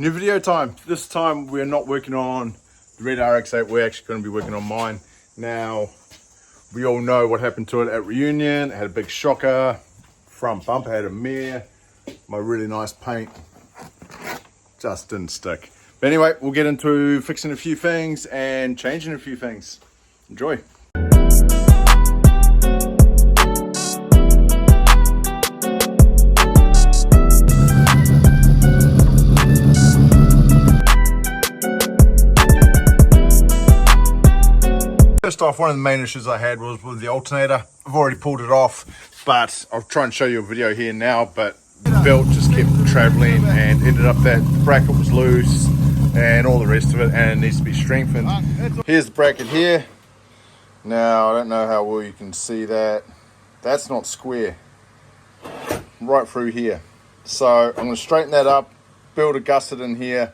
New video time. This time we're not working on the red RX-8, we're actually going to be working on mine. Now, we all know what happened to it at reunion. It had a big shocker, front bumper had a mirror, my really nice paint just didn't stick. But anyway, we'll get into fixing a few things and changing a few things. Enjoy. First off, one of the main issues I had was with the alternator. I've already pulled it off, but I'll try and show you a video here now, but the belt just kept traveling and ended up that the bracket was loose and all the rest of it, and it needs to be strengthened. Here's the bracket here. Now, I don't know how well you can see that. That's not square. Right through here. So I'm going to straighten that up, build a gusset in here,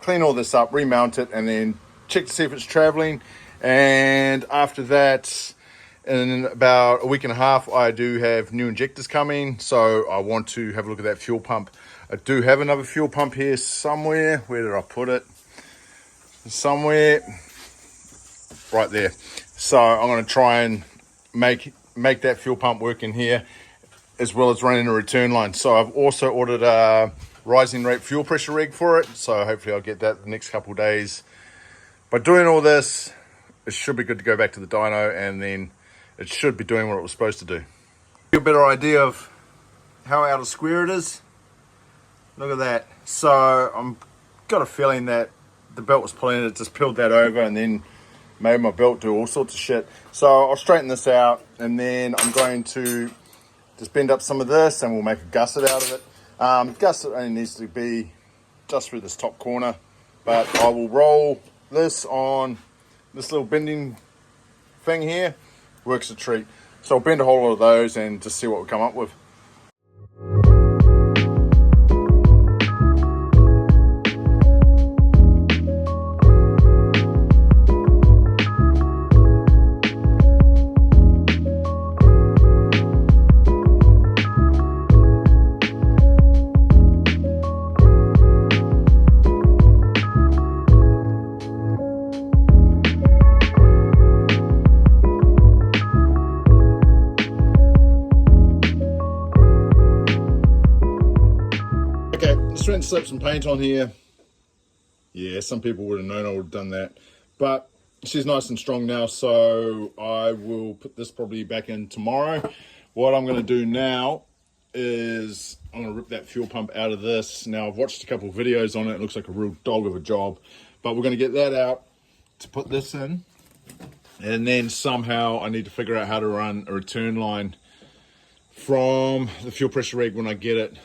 clean all this up, remount it, and then check to see if it's traveling. And after that, in about a week and a half, I do have new injectors coming, so I want to have a look at that fuel pump. I do have another fuel pump here somewhere. Where did I put it? Somewhere right there. So I'm going to try and make that fuel pump work in here, as well as running a return line. So I've also ordered a rising rate fuel pressure rig for it, so hopefully I'll get that the next couple of days. By doing all this, it should be good to go back to the dyno, and then it should be doing what it was supposed to do. Get a better idea of how out of square it is. Look at that. So I'm got a feeling that the belt was pulling it, just peeled that over and then made my belt do all sorts of shit. So I'll straighten this out, and then I'm going to just bend up some of this and we'll make a gusset out of it. Gusset only needs to be just through this top corner, but I will roll this on this little bending thing here. Works a treat. So I'll bend a whole lot of those and just see what we come up with. Trying to slap some paint on here. Yeah, some people would have known I would have done that, but she's nice and strong now, so I will put this probably back in tomorrow. What I'm going to do now is I'm going to rip that fuel pump out of this. Now, I've watched a couple of videos on it. It looks like a real dog of a job, but we're going to get that out to put this in, and then somehow I need to figure out how to run a return line from the fuel pressure rig when I get it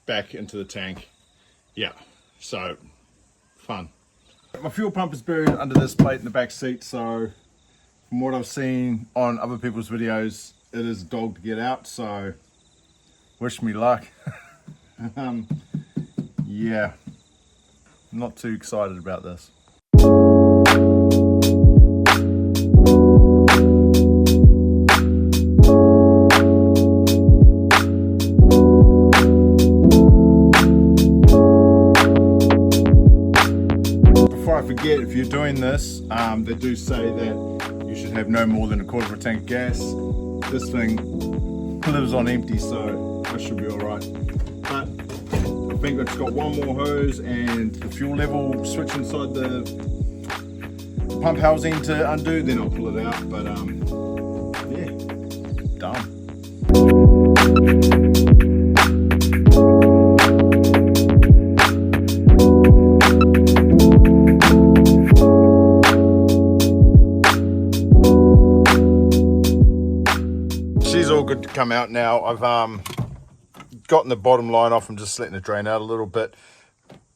back into the tank. Yeah, so fun. My fuel pump is buried under this plate in the back seat, so from what I've seen on other people's videos, it is a dog to get out, so wish me luck. Yeah, not too excited about this. Forget, if you're doing this, they do say that you should have no more than a quarter of a tank of gas. This thing lives on empty, so I should be all right. But I think it's got one more hose and the fuel level switch inside the pump housing to undo, then I'll pull it out. But yeah, done. She's all good to come out now. I've gotten the bottom line off. I'm just letting it drain out a little bit.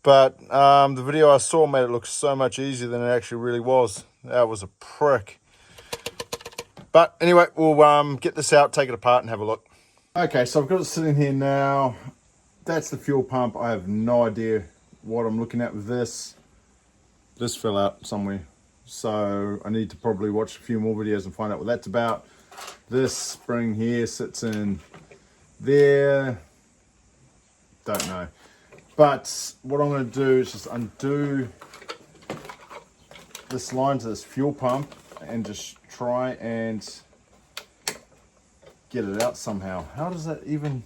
But the video I saw made it look so much easier than it actually really was. That was a prick. But anyway, we'll get this out, take it apart and have a look. Okay, so I've got it sitting here now. That's the fuel pump. I have no idea what I'm looking at with this. This fell out somewhere. So I need to probably watch a few more videos and find out what that's about. This spring here sits in there. Don't know. But what I'm going to do is just undo this line to this fuel pump and just try and get it out somehow. How does that even...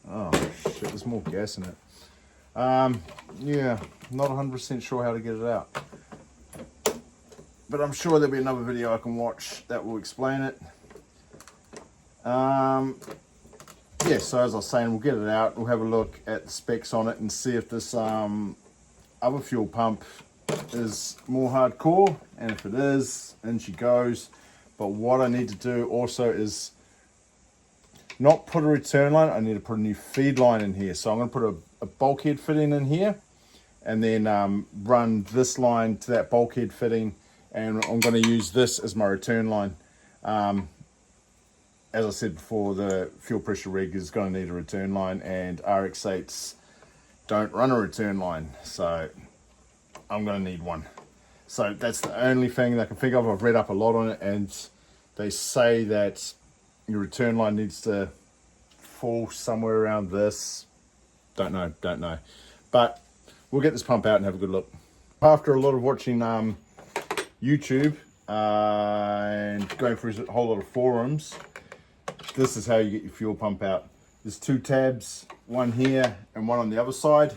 Oh shit, there's more gas in it. Yeah, not 100% sure how to get it out. But I'm sure there'll be another video I can watch that will explain it. Yeah, so as I was saying, we'll get it out. We'll have a look at the specs on it and see if this other fuel pump is more hardcore. And if it is, in she goes. But what I need to do also is not put a return line. I need to put a new feed line in here. So I'm going to put a bulkhead fitting in here, and then run this line to that bulkhead fitting, and I'm going to use this as my return line. As I said before, the fuel pressure rig is going to need a return line, and RX8s don't run a return line, so I'm going to need one. So that's the only thing that I can think of. I've read up a lot on it, and they say that your return line needs to fall somewhere around this. Don't know. But we'll get this pump out and have a good look. After a lot of watching YouTube and going through a whole lot of forums, this is how you get your fuel pump out. There's two tabs, one here and one on the other side.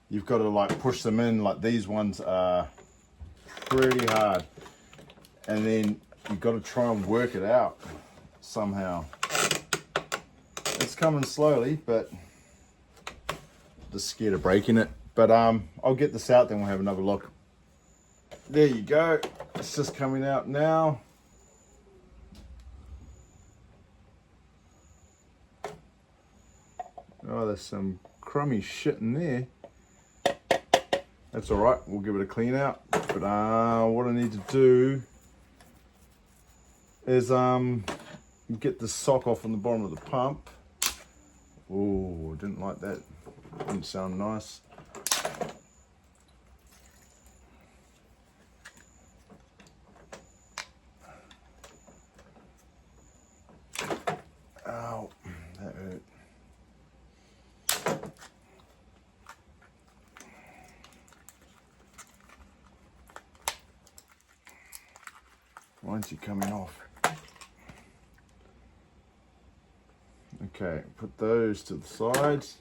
You've got to like push them in, like these ones are pretty hard. And then you've got to try and work it out somehow. It's coming slowly, but just scared of breaking it. But I'll get this out, then we'll have another look. There you go. It's just coming out now. Oh, there's some crummy shit in there. That's all right. We'll give it a clean out. But what I need to do is get the sock off on the bottom of the pump. Oh, didn't like that. Didn't sound nice. Ow, that hurt. Why aren't you coming off? Okay, put those to the sides.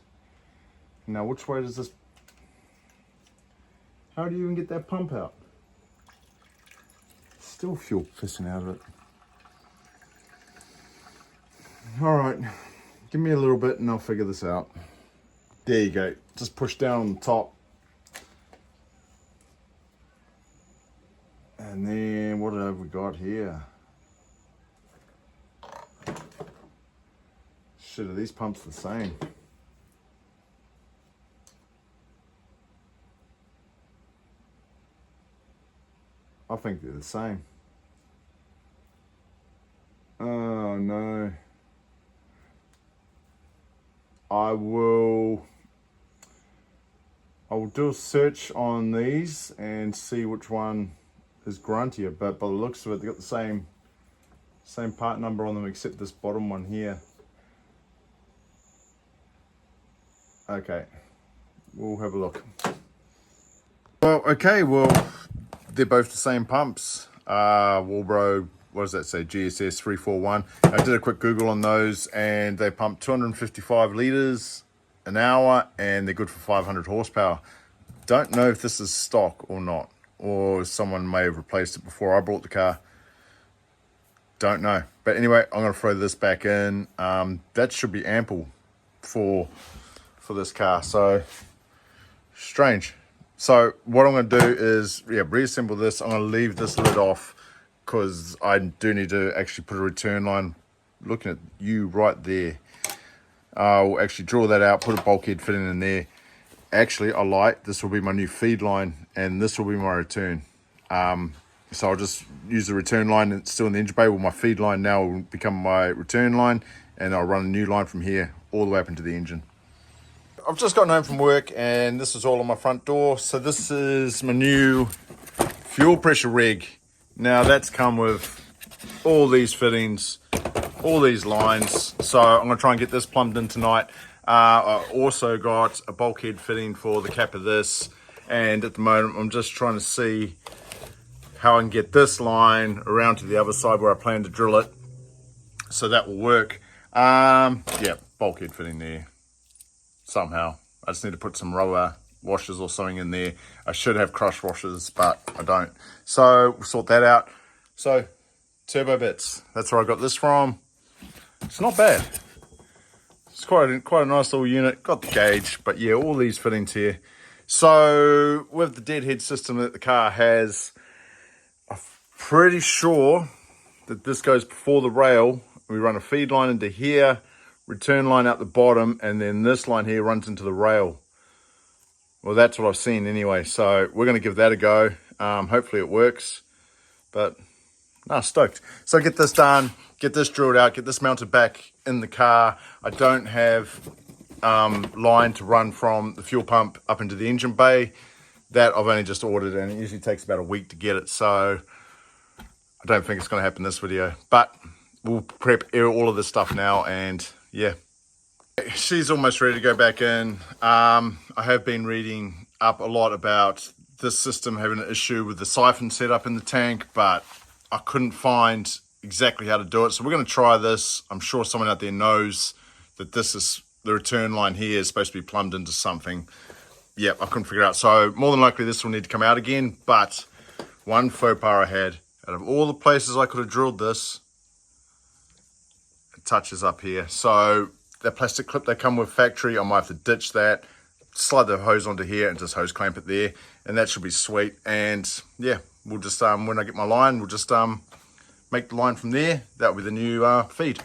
Now, which way does this... How do you even get that pump out? Still fuel pissing out of it. All right, give me a little bit and I'll figure this out. There you go. Just push down on the top. And then what have we got here? Shit, are these pumps the same? I think they're the same. Oh no. I will do a search on these and see which one is gruntier, but by the looks of it, they got the same part number on them, except this bottom one here. Okay, we'll have a look. Well, okay, they're both the same pumps. Walbro, what does that say? GSS 341. I did a quick Google on those, and they pump 255 liters an hour, and they're good for 500 horsepower. Don't know if this is stock or not, or someone may have replaced it before I bought the car. Don't know. But anyway, I'm going to throw this back in. That should be ample for this car. So strange. So what I'm going to do is reassemble this. I'm going to leave this lid off because I do need to actually put a return line. Looking at you right there, I'll actually draw that out, put a bulkhead fitting in there. Actually, I lied. This will be my new feed line, and this will be my return. So I'll just use the return line that's still in the engine bay. Well, my feed line now will become my return line, and I'll run a new line from here all the way up into the engine. I've just gotten home from work, and this is all on my front door. So this is my new fuel pressure rig. Now that's come with all these fittings, all these lines. So I'm gonna try and get this plumbed in tonight. I also got a bulkhead fitting for the cap of this, and at the moment I'm just trying to see how I can get this line around to the other side where I plan to drill it, so that will work. Yeah, bulkhead fitting there somehow. I just need to put some rubber washers or something in there. I should have crush washers, but I don't, so we'll sort that out. So turbo bits, that's where I got this from. It's not bad. It's quite a nice little unit. Got the gauge, but yeah, all these fittings here. So with the deadhead system that the car has, I'm pretty sure that this goes before the rail. We run a feed line into here, return line out the bottom, and then this line here runs into the rail. Well, that's what I've seen anyway, so we're going to give that a go. Hopefully it works, but no, stoked. So get this done, get this drilled out, get this mounted back in the car. I don't have line to run from the fuel pump up into the engine bay. That I've only just ordered, and it usually takes about a week to get it, so I don't think it's going to happen this video, but we'll prep all of this stuff now, and yeah. She's almost ready to go back in. I have been reading up a lot about this system having an issue with the siphon setup in the tank, but I couldn't find exactly how to do it. So we're going to try this. I'm sure someone out there knows that this is the return line here is supposed to be plumbed into something. Yep, I couldn't figure it out. So more than likely this will need to come out again, but one faux pas I had. Out of all the places I could have drilled this, it touches up here. So the plastic clip they come with factory, I might have to ditch that, slide the hose onto here and just hose clamp it there, and that should be sweet. And yeah, we'll just when I get my line, we'll just make the line from there. That'll be the new feed.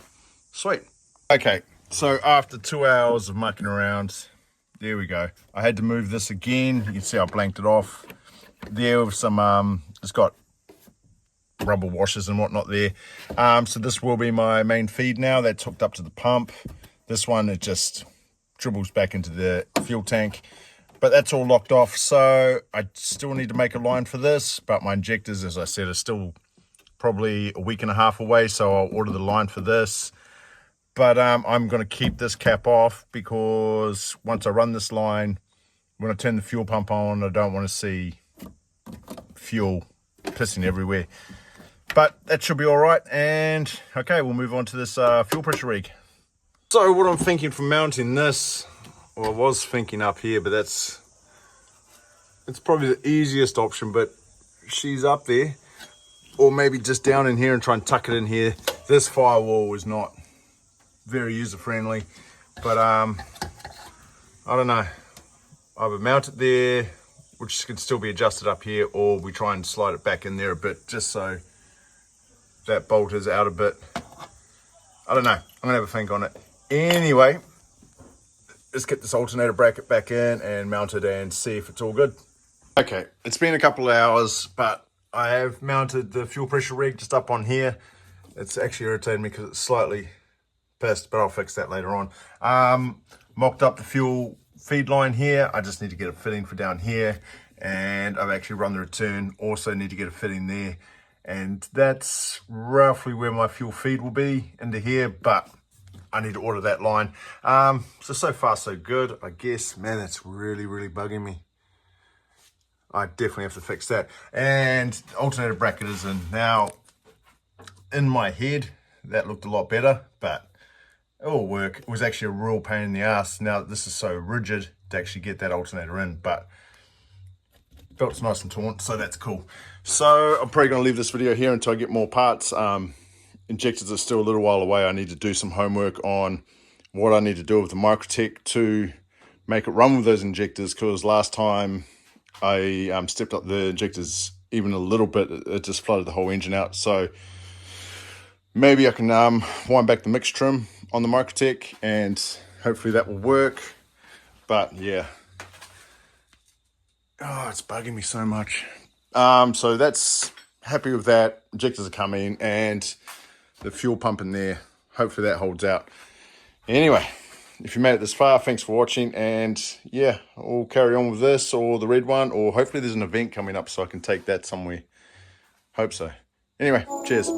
Sweet. Okay, so after 2 hours of mucking around, there we go. I had to move this again. You can see I blanked it off there with some it's got rubber washers and whatnot there. So this will be my main feed now. That's hooked up to the pump. This one, it just dribbles back into the fuel tank, but that's all locked off. So I still need to make a line for this, but my injectors, as I said, are still probably a week and a half away. So I'll order the line for this, but I'm going to keep this cap off because once I run this line, when I turn the fuel pump on, I don't want to see fuel pissing everywhere, but that should be all right. And okay, we'll move on to this fuel pressure rig. So what I'm thinking for mounting this, well, I was thinking up here, but it's probably the easiest option, but she's up there, or maybe just down in here and try and tuck it in here. This firewall is not very user friendly, but I don't know, either mount it there, which can still be adjusted up here, or we try and slide it back in there a bit just so that bolt is out a bit. I don't know, I'm gonna have a think on it. Anyway, let's get this alternator bracket back in and mount it and see if it's all good. Okay, it's been a couple of hours, but I have mounted the fuel pressure rig just up on here. It's actually irritated me because it's slightly pissed, but I'll fix that later on. Mocked up the fuel feed line here. I just need to get a fitting for down here, and I've actually run the return. Also need to get a fitting there, and that's roughly where my fuel feed will be, into here, but I need to order that line. So far so good, I guess. Man, that's really bugging me. I definitely have to fix that. And alternator bracket is in. Now, in my head, that looked a lot better, but it will work. It was actually a real pain in the ass now that this is so rigid to actually get that alternator in, but belt's nice and taut, so that's cool. So I'm probably gonna leave this video here until I get more parts. Injectors are still a little while away. I need to do some homework on what I need to do with the Microtech to make it run with those injectors, because last time I stepped up the injectors even a little bit, it just flooded the whole engine out. So maybe I can wind back the mix trim on the Microtech and hopefully that will work. But yeah, oh, it's bugging me so much. So that's happy with that. Injectors are coming and the fuel pump in there, hopefully that holds out. Anyway, if you made it this far, thanks for watching, and yeah, I'll carry on with this or the red one, or hopefully there's an event coming up so I can take that somewhere. Hope so. Anyway, cheers.